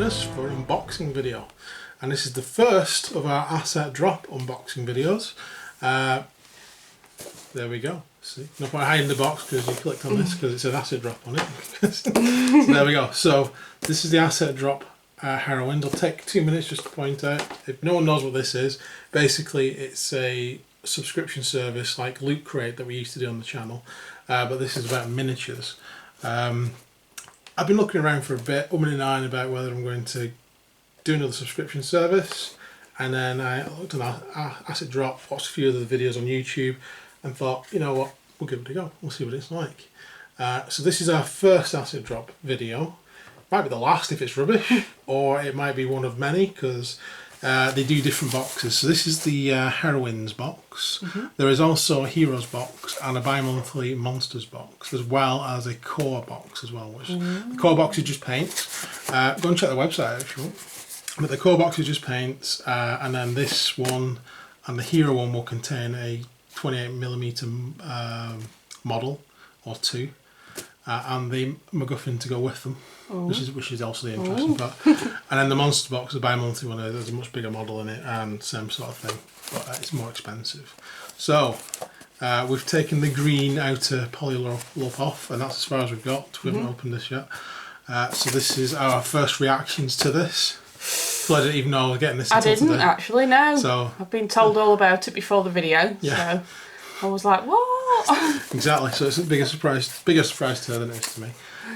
join us for an unboxing video, and this is the first of our asset drop unboxing videos. There we go. See, no point hiding the box because you clicked on this because it said asset drop on it. So there we go. So this is the asset drop Heroines. It'll take 2 minutes just to point out. If no one knows what this is, basically it's a subscription service like Loot Crate that we used to do on the channel, but this is about miniatures. I've been looking around for a bit, umming and ahhing about whether I'm going to do another subscription service, and then I looked at Asset Drop, watched a few of the videos on YouTube, and thought, you know what, we'll give it a go, we'll see what it's like. So this is our first Asset Drop video. Might be the last if it's rubbish, or it might be one of many, because they do different boxes. So this is the Heroines box. There is also a Heroes box and a bi-monthly Monsters box, as well as a core box as well. Which the core box is just paints. Go and check the website if you want. But the core box is just paints, and then this one and the Hero one will contain a 28mm model or two, and the MacGuffin to go with them. Which is also the interesting part. And then the Monster box, the bi-monthly one, there's a much bigger model in it and same sort of thing, but it's more expensive. So we've taken the green outer polyloop off, and that's as far as we've got. We haven't opened this yet. So this is our first reactions to this. So I didn't even know I was getting this until today. I didn't actually, no. So I've been told all about it before the video, so I was like, what? Exactly, so it's a bigger surprise to her than it is to me.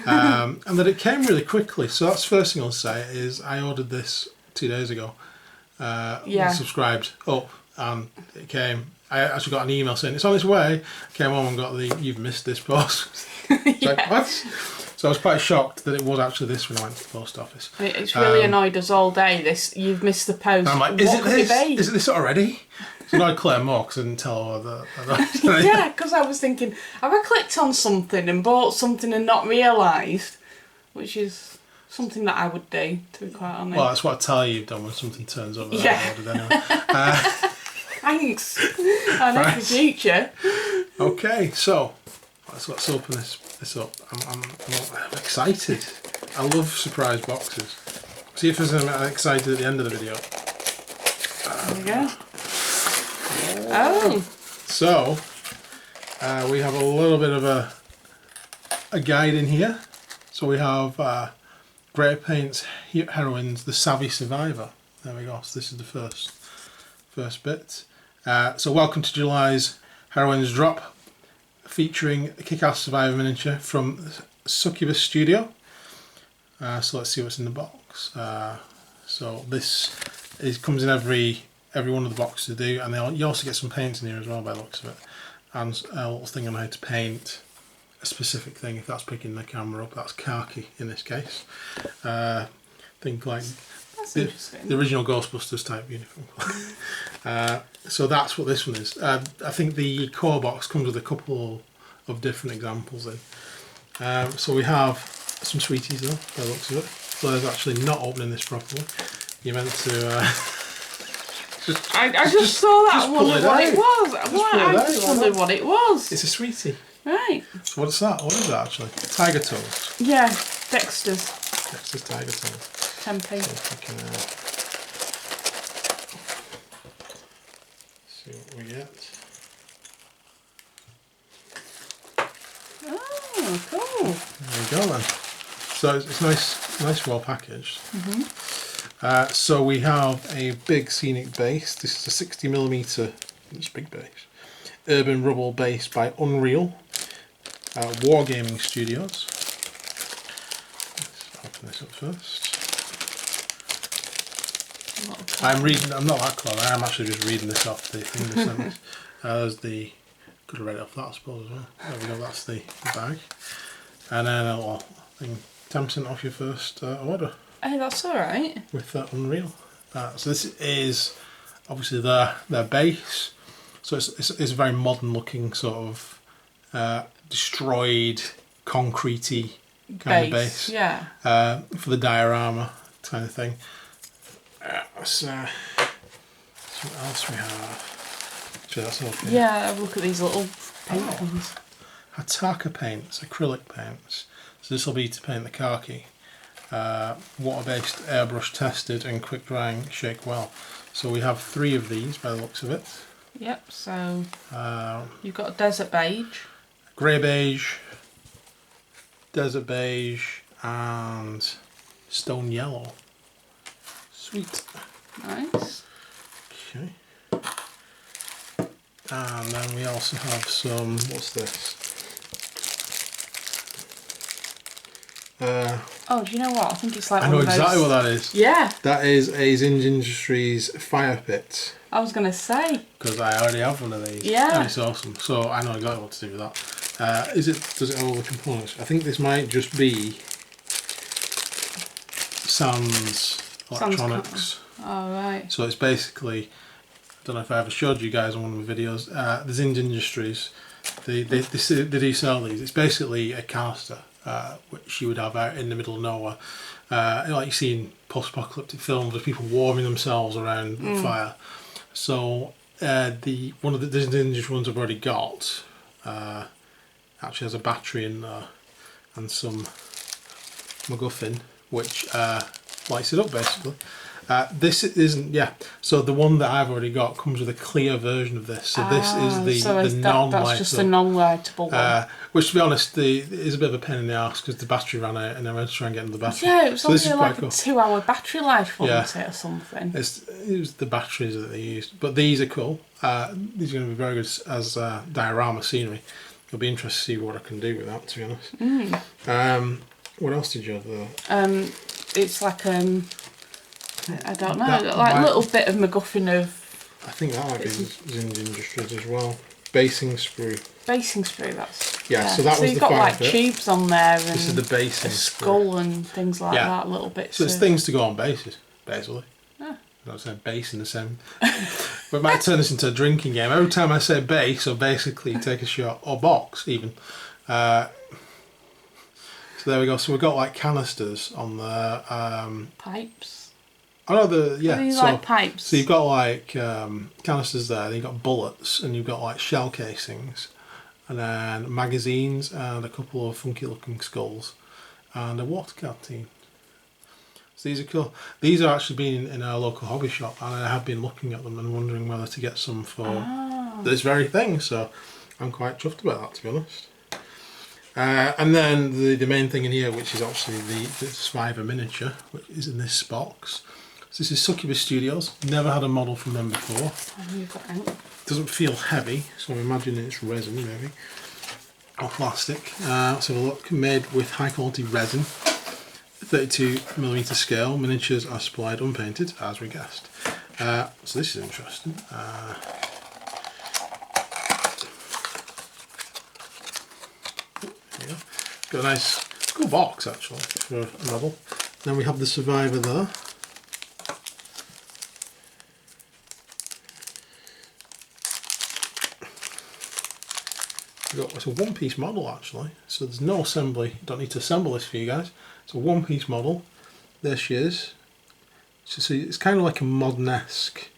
And that it came really quickly, so that's the first thing I'll say is I ordered this 2 days ago. Subscribed up, and it came. I actually got an email saying it's on its way. Came home and got the "you've missed this post." Like, what? So I was quite shocked that it was actually this when I went to the post office. It's really annoyed us all day. This "you've missed the post." I'm like, is it this? Is it this already? It's annoyed Claire more because I didn't tell her that. Yeah, because I was thinking, have I clicked on something and bought something and not realised? Which is something that I would do, to be quite honest. Well, that's what I tell you you've done when something turns up that I ordered anyway. Thanks. I know for future. Okay, so let's open this up. I'm excited. I love surprise boxes. See if there's anything excited at the end of the video. There we go. Oh. So we have a little bit of a guide in here. So we have Great Paints Heroines, the Savvy Survivor. There we go. So this is the first bit. So welcome to July's Heroines drop, featuring a kick-ass survivor miniature from Succubus Studio. So let's see what's in the box. So this comes in every one of the boxes they do, and you also get some paints in here as well by the looks of it, and a little thing on how to paint a specific thing. If that's picking the camera up, that's khaki in this case. Think like the original Ghostbusters type uniform. So that's what this one is. I think the core box comes with a couple of different examples in. So we have some sweeties though, by the looks of it. Claire's actually not opening this properly. You meant to... I just saw that and wondered what it was. I just wondered what it was. It's a sweetie. Right. So what's that? What is that actually? Tiger toes. Yeah, Dexter's. Dexter's tiger toes. 10p. See what we get. Oh, cool. There we go then. So it's nice well packaged. So we have a big scenic base. This is a 60mm, it's a big base, urban rubble base by Unreal Wargaming Studios. Let's open this up first. I'm not that clever, I'm actually just reading this off the thing they sent us. There's the, could have read it off that I suppose as well. There we go, that's the bag. And then a little thing, 10% off your first order. Hey, that's alright. With Unreal. So this is obviously their base. So it's a very modern looking sort of destroyed concretey kind of base. Yeah. For the diorama kind of thing. So what else we have? Actually, that's okay. Yeah, look at these little paint things. Hataka paints, acrylic paints. So this will be to paint the khaki. water-based, airbrush tested and quick drying, shake well. So we have 3 of these by the looks of it. Yep, so you've got a desert beige. Grey beige, desert beige and stone yellow. Sweet. Nice. Okay. And then we also have some, what's this? Oh, do you know what? I think it's like I know one of exactly those... what that is. Yeah, That is a Zinj Industries fire pit. I was going to say. Because I already have one of these. Yeah. And it's awesome. So I know exactly what to do with that. Does it have all the components? I think this might just be Sans Electronics. Oh, right. So it's basically, I don't know if I ever showed you guys on one of my videos, the Zinj Industries, they do sell these. It's basically a canister, which you would have out in the middle of nowhere. Like you see in post-apocalyptic films with people warming themselves around the fire. So one of the Zinj Industries ones I've already got actually has a battery in there and some MacGuffin, which lights it up basically. This isn't, so the one that I've already got comes with a clear version of this. So this is the non-lightable. That's just the non-lightable one. Which, to be honest, is a bit of a pain in the arse because the battery ran out and I went to try and get another battery. Yeah, it was so this only is like quite a 2-hour battery life, wasn't Yeah. it, or something? It was the batteries that they used. But these are cool. These are going to be very good as diorama scenery. It'll be interesting to see what I can do with that, to be honest. What else did you have there? It's like I don't know, like a little bit of MacGuffin of I think that might be Zinj Industries as well. Basing sprue. basing sprue. That's So that was the you've got fire like pit. tubes on there and This is the basing a sprue. skull and things like that. Little bits. So it's of... things to go on bases, basically. Ah. I don't say base in the same. We might turn this into a drinking game. Every time I say base, or basically take a shot, or box even. So there we go. So we've got like canisters on the pipes. I know Are these like pipes? So you've got like canisters there. Then you've got bullets, and you've got like shell casings, and then magazines, and a couple of funky-looking skulls, and a water canteen. So these are cool. These are actually been in our local hobby shop, and I have been looking at them and wondering whether to get some for this very thing. So I'm quite chuffed about that, to be honest. And then the main thing in here, which is actually the Survivor miniature, which is in this box. So this is Succubus Studios. Never had a model from them before. Doesn't feel heavy, so I'm imagining it's resin maybe, or plastic. Let's have a look. Made with high quality resin, 32mm scale. Miniatures are supplied unpainted, as we guessed. So this is interesting. There you go. Got a nice, cool box actually for a model. Then we have the Survivor there. It's a one-piece model actually, so there's no assembly. Don't need to assemble this for you guys. It's a one-piece model. There she is. So it's kind of like a modern-esque,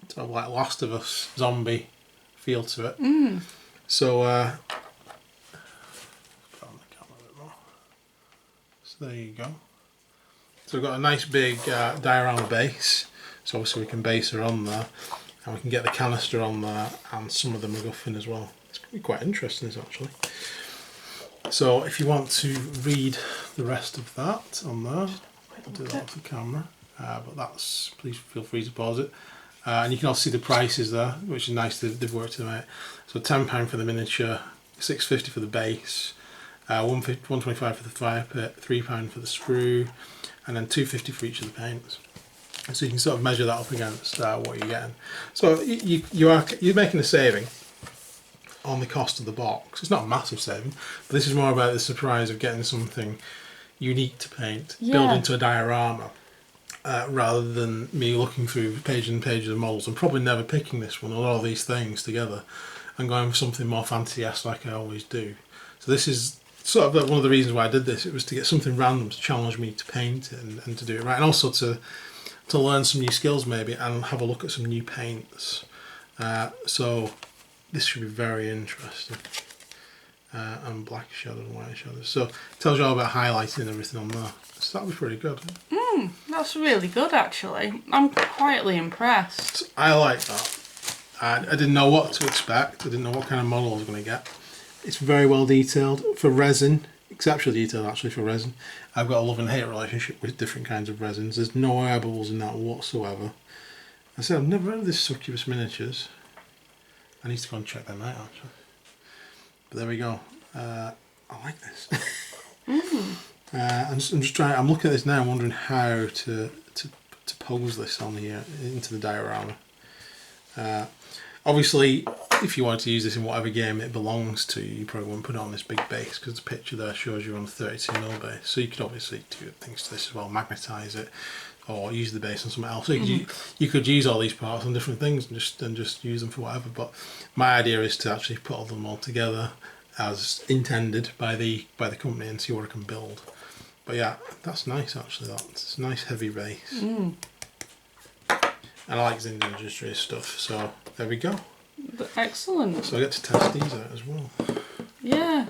sort of like Last of Us zombie feel to it. So put on the camera a bit more. So there you go. So we've got a nice big diorama base. So obviously we can base her on there, and we can get the canister on there, and some of the MacGuffin as well. It's going to be quite interesting, this actually. So if you want to read the rest of that on there, I'll do that off the camera. But please feel free to pause it. And you can also see the prices there, which is nice. They've worked them out. So £10 for the miniature, £6.50 for the base, £1.25 for the fire pit, £3 for the sprue, and then £2.50 for each of the paints. So you can sort of measure that up against what you're getting. So you're making a saving on the cost of the box. It's not a massive saving, but this is more about the surprise of getting something unique to paint, build into a diorama, rather than me looking through pages and pages of models and probably never picking this one or all these things together and going for something more fantasy-esque like I always do. So this is sort of one of the reasons why I did this. It was to get something random to challenge me to paint it and to do it right, and also to learn some new skills maybe and have a look at some new paints. So this should be very interesting. And black shadows and white shadows. So it tells you all about highlighting and everything on there. So that'll be pretty good. That's really good, actually. I'm quietly impressed. So I like that. I didn't know what to expect. I didn't know what kind of model I was going to get. It's very well detailed for resin. Exceptionally detailed, actually, for resin. I've got a love and hate relationship with different kinds of resins. There's no air bubbles in that whatsoever. I said I've never heard of this Succubus Miniatures. I need to go and check them out, actually. But there we go. I like this. I'm just trying. I'm looking at this now. I'm wondering how to pose this on here into the diorama. Obviously, if you wanted to use this in whatever game it belongs to, you probably wouldn't put it on this big base because the picture there shows you on a 32mm base. So you could obviously do things to this as well, magnetise it, or use the base on something else. So you could use all these parts on different things and just use them for whatever. But my idea is to actually put all them all together as intended by the company and see what I can build. But yeah, that's nice actually. That's a nice heavy base. And I like Zinda Industries stuff, so there we go. Excellent. So I get to test these out as well. Yeah.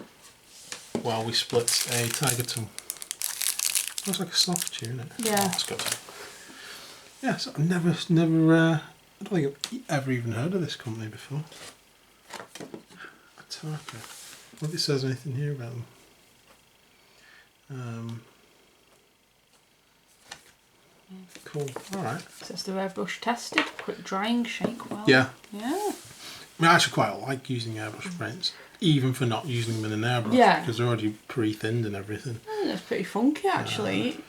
While we split a tiger tongue. Looks like a soft chew, isn't it? Yeah. That's good. Yeah, so I've never, I don't think I've ever even heard of this company before. Ataka. What if it says anything here about them? Cool. Alright. Says they're airbrush tested, quick drying, shake well. Yeah. Yeah. I mean, I actually quite like using airbrush prints, even for not using them in an airbrush, Yeah. because they're already pre-thinned and everything. That's pretty funky, actually.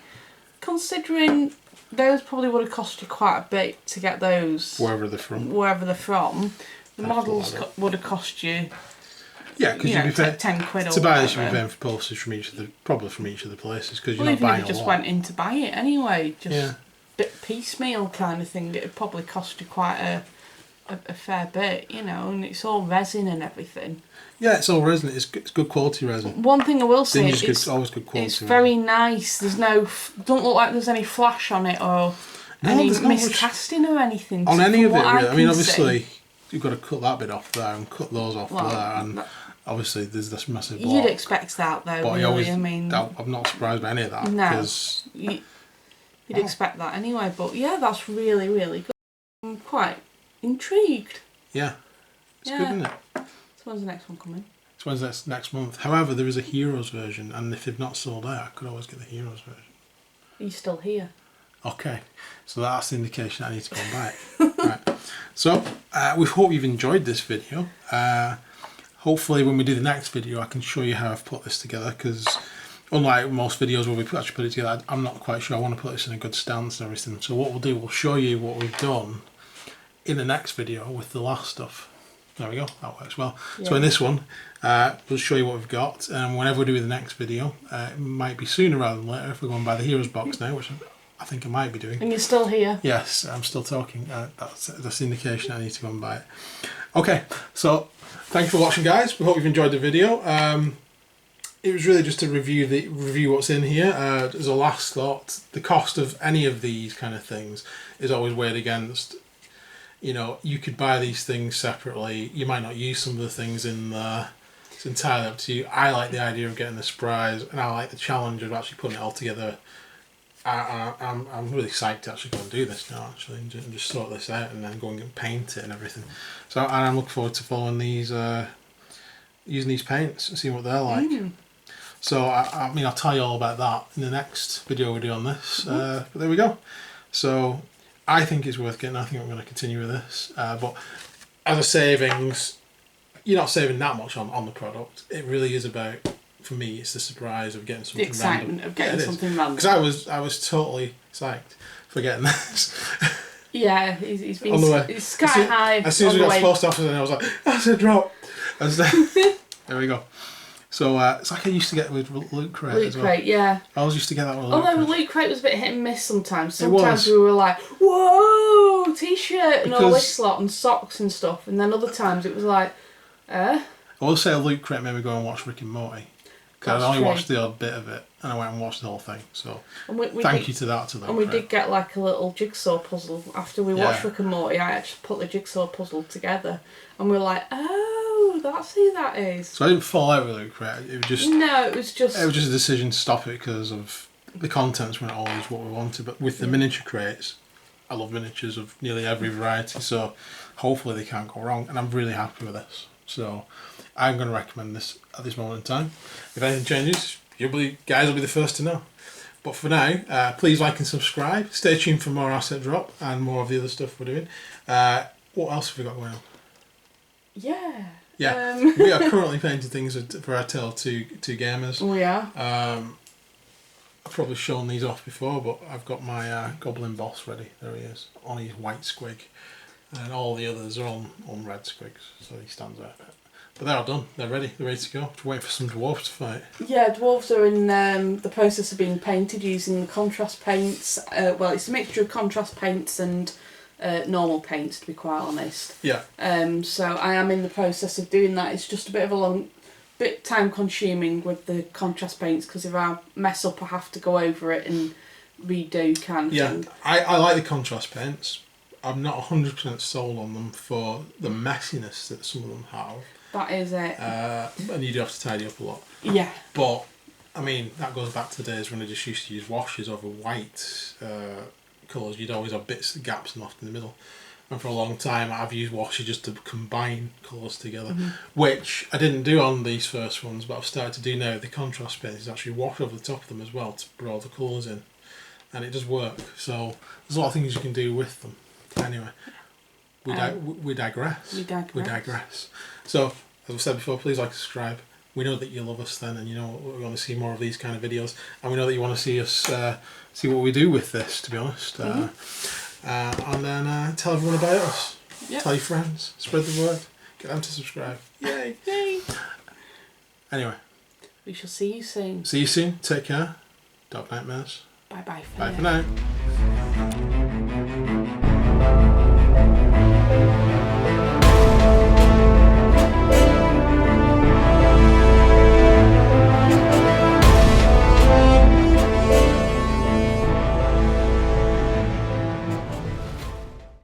Considering those probably would have cost you quite a bit to get those. Wherever they're from. The models would have cost you. Yeah, because you'd be paying £10 to or buy this. You'd be whatever. paying for postage from each of the places because you're Well, not even buying if a you just lot. went in to buy it anyway, just Yeah. bit piecemeal kind of thing, it'd probably cost you quite a fair bit, you know, and it's all resin and everything. Yeah, it's all resin. It's good quality resin. One thing I will say is it's always good quality. it's resin. very nice. There's no, don't look like there's any flash on it or any there's not much miscasting or anything. on any of it. What Really. I mean, can obviously, see. you've got to cut that bit off there and cut those off Well, there, and obviously there's this massive block. You'd expect that though, But really. I mean, I'm not surprised by any of that no, because you'd expect that anyway. But yeah, that's really, really good. I'm quite intrigued. yeah, it's good, isn't it? So when's the next one coming? It's Wednesday next month. However, there is a Heroes version, and if they've not sold out, I could always get the Heroes version. Are you still here? Okay, so that's the indication I need to go back. Right. So we hope you've enjoyed this video. Hopefully when we do the next video I can show you how I've put this together, because unlike most videos where we actually put it together, I'm not quite sure. I want to put this in a good stance and everything. So what we'll do, we'll show you what we've done in the next video with the last stuff. There we go, that works well. Yeah. So in this one, we'll show you what we've got, and whenever we do the next video, it might be sooner rather than later if we're going by the Heroes box now, which I think I might be doing. And you're still here? Yes, I'm still talking. That's the indication I need to go and buy it. Okay, so thanks for watching, guys. We hope you've enjoyed the video. It was really just to review what's in here. As a last thought, the cost of any of these kind of things is always weighed against. You know, you could buy these things separately. You might not use some of the things in there. It's entirely up to you. I like the idea of getting the surprise, and I like the challenge of actually putting it all together. I'm really psyched to actually go and do this now, actually, and just sort this out and then go and paint it and everything. So I'm looking forward to following these, using these paints and seeing what they're like. So I mean, I'll tell you all about that in the next video we do on this. But there we go. So I think it's worth getting. I think I'm going to continue with this. But as a savings, you're not saving that much on the product. It really is about, for me, it's the surprise of getting something random. The excitement of getting something random. Because I was totally psyched for getting this. Yeah, he's been on the way. He's sky high. As soon as we got to the post office, and I was like, that's a drop. There we go. So it's like I used to get with Loot Crate as well. Loot Crate, yeah. I always used to get that with Loot Crate. Although Loot Crate was a bit hit and miss sometimes. Sometimes we were like, whoa, t-shirt and all this lot and socks and stuff. And then other times it was like, I will say Loot Crate made me go and watch Rick and Morty. Because I only watched the odd bit of it, and I went and watched the whole thing. So thank you to that. And we did get like a little jigsaw puzzle after we watched Rick and Morty. I actually put the jigsaw puzzle together, and we were like, oh, that's who that is. So I didn't fall out with Loot Crate. It was just it was just a decision to stop it because of the contents weren't always what we wanted, but with the miniature crates, I love miniatures of nearly every variety, so hopefully they can't go wrong, and I'm really happy with this. So I'm going to recommend this at this moment in time. If anything changes, guys will be the first to know. But for now, please like and subscribe. Stay tuned for more asset drop and more of the other stuff we're doing. What else have we got going on? Yeah, we are currently painting things for our Tale 2 gamers. We are. I've probably shown these off before, but I've got my Goblin boss ready. There he is, on his white squig. And all the others are on red squigs, so he stands out a bit. But they're all done, they're ready to go. Just waiting for some dwarves to fight. Yeah, dwarves are in the process of being painted using the contrast paints. Well, it's a mixture of contrast paints and normal paints, to be quite honest. Yeah. So I am in the process of doing that. It's just a bit of a bit time consuming with the contrast paints, because if I mess up I have to go over it and redo kind of thing. I like the contrast paints. I'm not 100% sold on them for the messiness that some of them have. That is it. And you do have to tidy up a lot. Yeah. But, I mean, that goes back to the days when I just used to use washes over white colours. You'd always have gaps and loft in the middle. And for a long time I've used washes just to combine colours together, which I didn't do on these first ones, but I've started to do now. The contrast paint is actually wash over the top of them as well to put all the colours in. And it does work. So there's a lot of things you can do with them. Anyway, we digress. We digress. So, as I've said before, please like and subscribe. We know that you love us then, and you know we want to see more of these kind of videos, and we know that you want to see us see what we do with this, to be honest. And then tell everyone about us. Yep. Tell your friends. Spread the word. Get them to subscribe. Yay! Yay! Anyway. We shall see you soon. See you soon. Take care. Dark nightmares. Bye-bye for now.